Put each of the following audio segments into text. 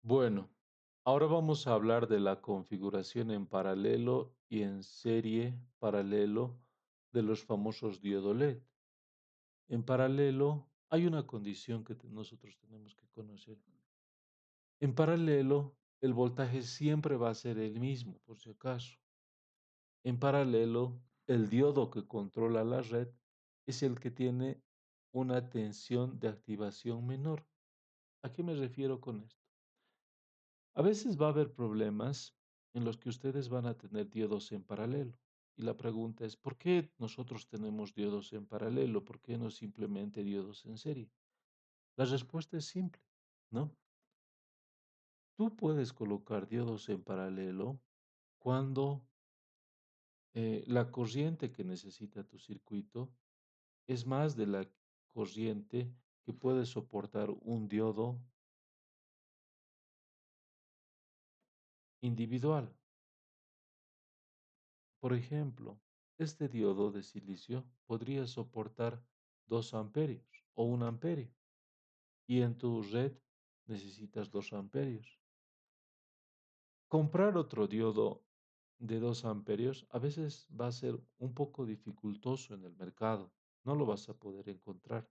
Bueno, ahora vamos a hablar de la configuración en paralelo y en serie paralelo de los famosos diodo LED. En paralelo hay una condición que nosotros tenemos que conocer. En paralelo, el voltaje siempre va a ser el mismo, por si acaso. En paralelo, el diodo que controla la red es el que tiene una tensión de activación menor. ¿A qué me refiero con esto? A veces va a haber problemas en los que ustedes van a tener diodos en paralelo. Y la pregunta es, ¿por qué nosotros tenemos diodos en paralelo? ¿Por qué no simplemente diodos en serie? La respuesta es simple, ¿no? Tú puedes colocar diodos en paralelo cuando la corriente que necesita tu circuito es más de la corriente que puede soportar un diodo individual. Por ejemplo, este diodo de silicio podría soportar 2 amperios o 1 amperio y en tu red necesitas 2 amperios. Comprar otro diodo de 2 amperios a veces va a ser un poco dificultoso en el mercado, no lo vas a poder encontrar.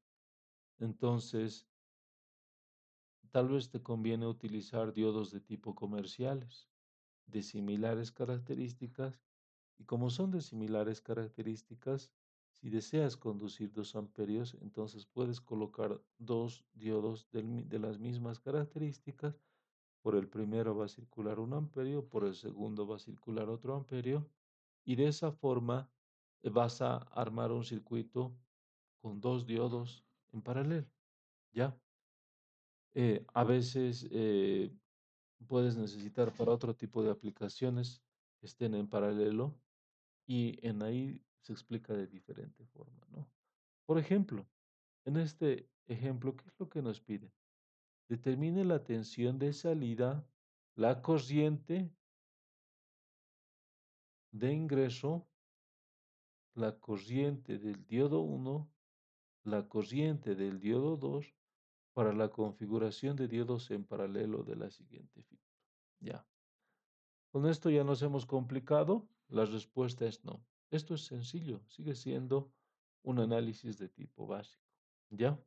Entonces, tal vez te conviene utilizar diodos de tipo comerciales, de similares características, y como son de similares características, si deseas conducir 2 amperios, entonces puedes colocar dos diodos de las mismas características. Por el primero va a circular 1 amperio, por el segundo va a circular otro amperio, y de esa forma vas a armar un circuito con dos diodos en paralelo, ¿ya? A veces puedes necesitar para otro tipo de aplicaciones que estén en paralelo y en ahí se explica de diferente forma, ¿no? Por ejemplo, en este ejemplo, ¿qué es lo que nos pide? Determine la tensión de salida, la corriente de ingreso, la corriente del diodo 1, la corriente del diodo 2 para la configuración de diodos en paralelo de la siguiente figura. Ya. Con esto ya nos hemos complicado. La respuesta es no. Esto es sencillo, sigue siendo un análisis de tipo básico. ¿Ya?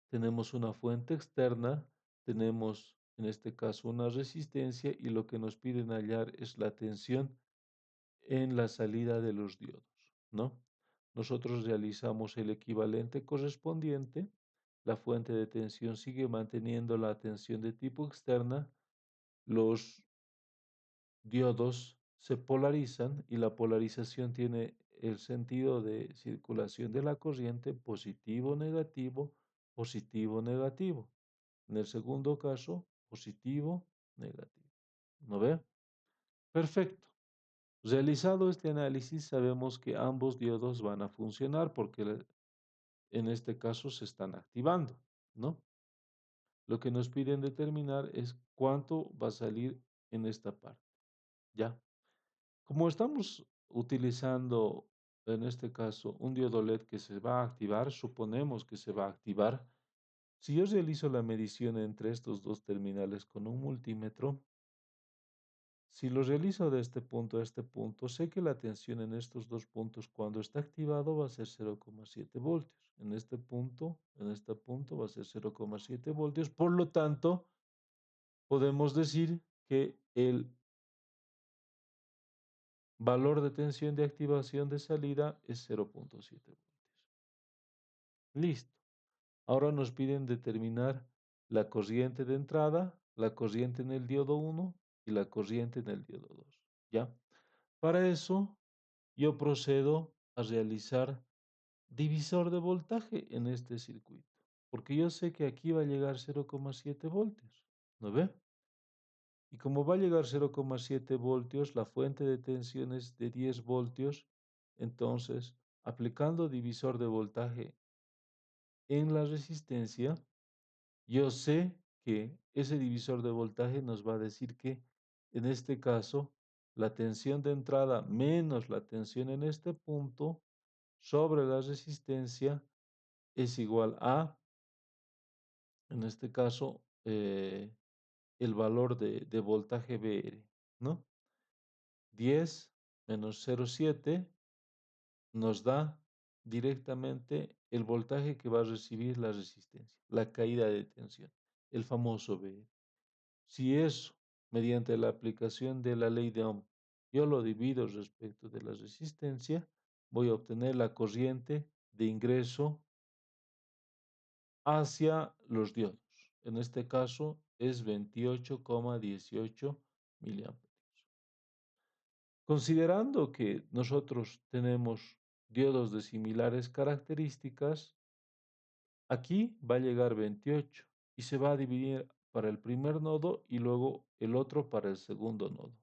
Tenemos una fuente externa, tenemos en este caso una resistencia y lo que nos piden hallar es la tensión en la salida de los diodos, ¿no? Nosotros realizamos el equivalente correspondiente, la fuente de tensión sigue manteniendo la tensión de tipo externa, los diodos se polarizan y la polarización tiene el sentido de circulación de la corriente positivo, negativo, positivo, negativo. En el segundo caso, positivo, negativo. ¿No ve? Perfecto. Realizado este análisis, sabemos que ambos diodos van a funcionar porque en este caso se están activando, ¿no? Lo que nos piden determinar es cuánto va a salir en esta parte, ¿ya? Como estamos utilizando, en este caso, un diodo LED que se va a activar, suponemos que se va a activar. Si yo realizo la medición entre estos dos terminales con un multímetro, si lo realizo de este punto a este punto, sé que la tensión en estos dos puntos cuando está activado va a ser 0,7 voltios. En este punto va a ser 0,7 voltios. Por lo tanto, podemos decir que el valor de tensión de activación de salida es 0,7 voltios. Listo. Ahora nos piden determinar la corriente de entrada, la corriente en el diodo 1 y la corriente en el diodo 2. ¿Ya? Para eso, yo procedo a realizar divisor de voltaje en este circuito, porque yo sé que aquí va a llegar 0,7 voltios. ¿No ve? Y como va a llegar 0,7 voltios, la fuente de tensión es de 10 voltios, entonces, aplicando divisor de voltaje en la resistencia, yo sé que ese divisor de voltaje nos va a decir que, en este caso, la tensión de entrada menos la tensión en este punto sobre la resistencia es igual a, en este caso, el valor de voltaje VR, ¿no? 10 menos 0,7 nos da directamente el voltaje que va a recibir la resistencia, la caída de tensión, el famoso VR. Si eso, mediante la aplicación de la ley de Ohm, yo lo divido respecto de la resistencia, voy a obtener la corriente de ingreso hacia los diodos. En este caso es 28,18 miliamperios. Considerando que nosotros tenemos diodos de similares características, aquí va a llegar 28 y se va a dividir para el primer nodo y luego el otro para el segundo nodo.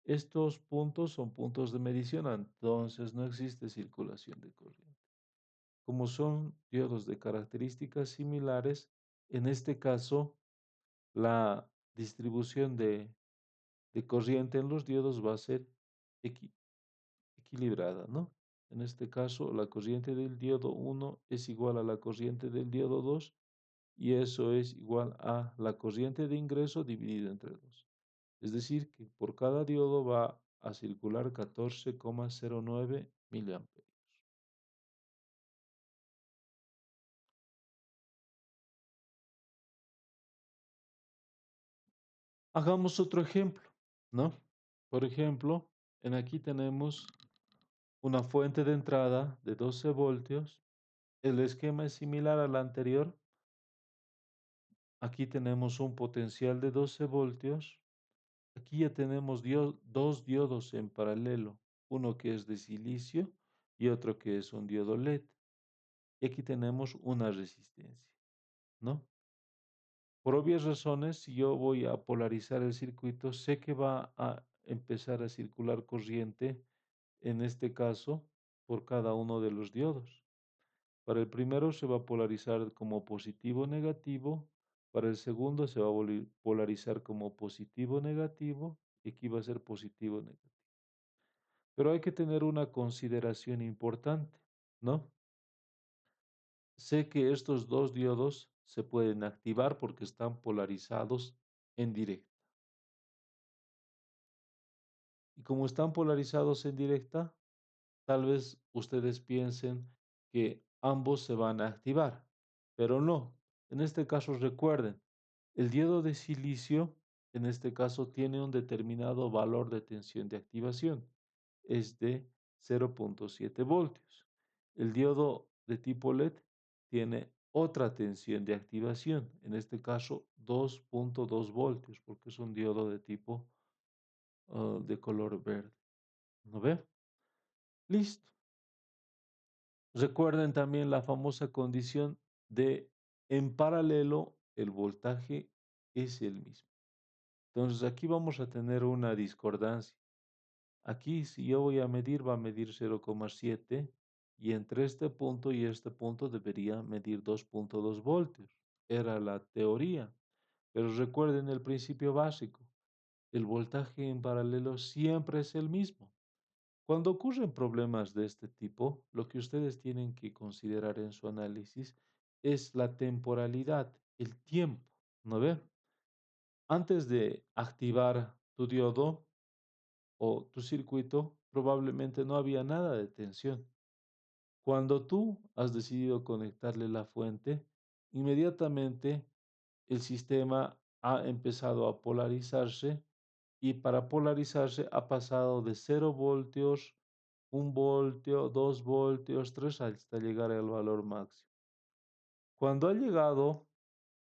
Estos puntos son puntos de medición, entonces no existe circulación de corriente. Como son diodos de características similares, en este caso la distribución de corriente en los diodos va a ser equilibrada, ¿no? En este caso, la corriente del diodo 1 es igual a la corriente del diodo 2 y eso es igual a la corriente de ingreso dividido entre 2. Es decir, que por cada diodo va a circular 14,09 miliamperios. Hagamos otro ejemplo, ¿no? Por ejemplo, en aquí tenemos una fuente de entrada de 12 voltios. El esquema es similar al anterior. Aquí tenemos un potencial de 12 voltios. Aquí ya tenemos dos diodos en paralelo, uno que es de silicio y otro que es un diodo LED. Y aquí tenemos una resistencia, ¿no? Por obvias razones, si yo voy a polarizar el circuito, sé que va a empezar a circular corriente, en este caso, por cada uno de los diodos. Para el primero se va a polarizar como positivo o negativo, para el segundo se va a polarizar como positivo o negativo, y aquí va a ser positivo o negativo. Pero hay que tener una consideración importante, ¿no? Sé que estos dos diodos se pueden activar porque están polarizados en directa. Y como están polarizados en directa, tal vez ustedes piensen que ambos se van a activar, pero no. En este caso, recuerden, el diodo de silicio, en este caso, tiene un determinado valor de tensión de activación, es de 0,7 voltios. El diodo de tipo LED tiene otra tensión de activación, en este caso 2,2 voltios, porque es un diodo de tipo de color verde. ¿No ve? Listo. Recuerden también la famosa condición de en paralelo el voltaje es el mismo. Entonces aquí vamos a tener una discordancia. Aquí si yo voy a medir, va a medir 0,7 y entre este punto y este punto debería medir 2,2 voltios. Era la teoría. Pero recuerden el principio básico. El voltaje en paralelo siempre es el mismo. Cuando ocurren problemas de este tipo, lo que ustedes tienen que considerar en su análisis es la temporalidad, el tiempo, ¿no ve? Antes de activar tu diodo o tu circuito, probablemente no había nada de tensión. Cuando tú has decidido conectarle la fuente, inmediatamente el sistema ha empezado a polarizarse y para polarizarse ha pasado de 0 voltios, 1 voltio, 2 voltios, 3 hasta llegar al valor máximo. Cuando ha llegado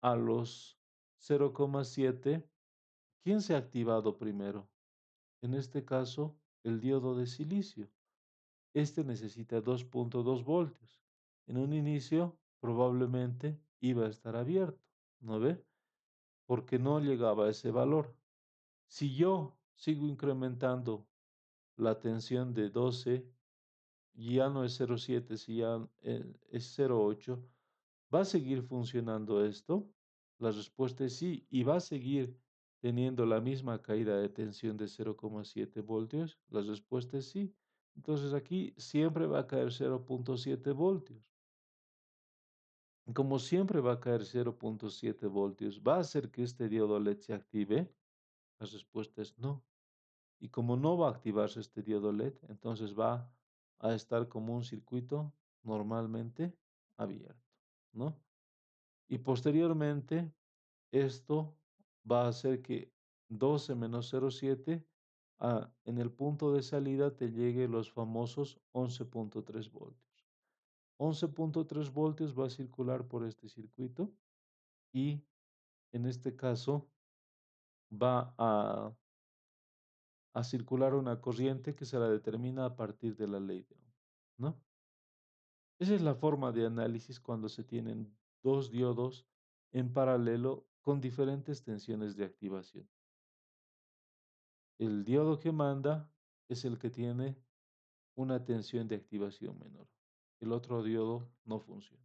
a los 0,7, ¿quién se ha activado primero? En este caso, el diodo de silicio. Este necesita 2,2 voltios. En un inicio, probablemente iba a estar abierto, ¿no ve? Porque no llegaba a ese valor. Si yo sigo incrementando la tensión de 12, ya no es 0,7, si ya es 0,8, ¿va a seguir funcionando esto? La respuesta es sí, y va a seguir teniendo la misma caída de tensión de 0,7 voltios. La respuesta es sí. Entonces aquí siempre va a caer 0,7 voltios. Como siempre va a caer 0.7 voltios, ¿va a hacer que este diodo LED se active? La respuesta es no. Y como no va a activarse este diodo LED, entonces va a estar como un circuito normalmente abierto, ¿no? Y posteriormente, esto va a hacer que 12 menos 0,7 en el punto de salida te llegue los famosos 11.3 voltios. 11.3 voltios va a circular por este circuito y en este caso va a circular una corriente que se la determina a partir de la ley de Ohm, ¿no? Esa es la forma de análisis cuando se tienen dos diodos en paralelo con diferentes tensiones de activación. El diodo que manda es el que tiene una tensión de activación menor. El otro diodo no funciona.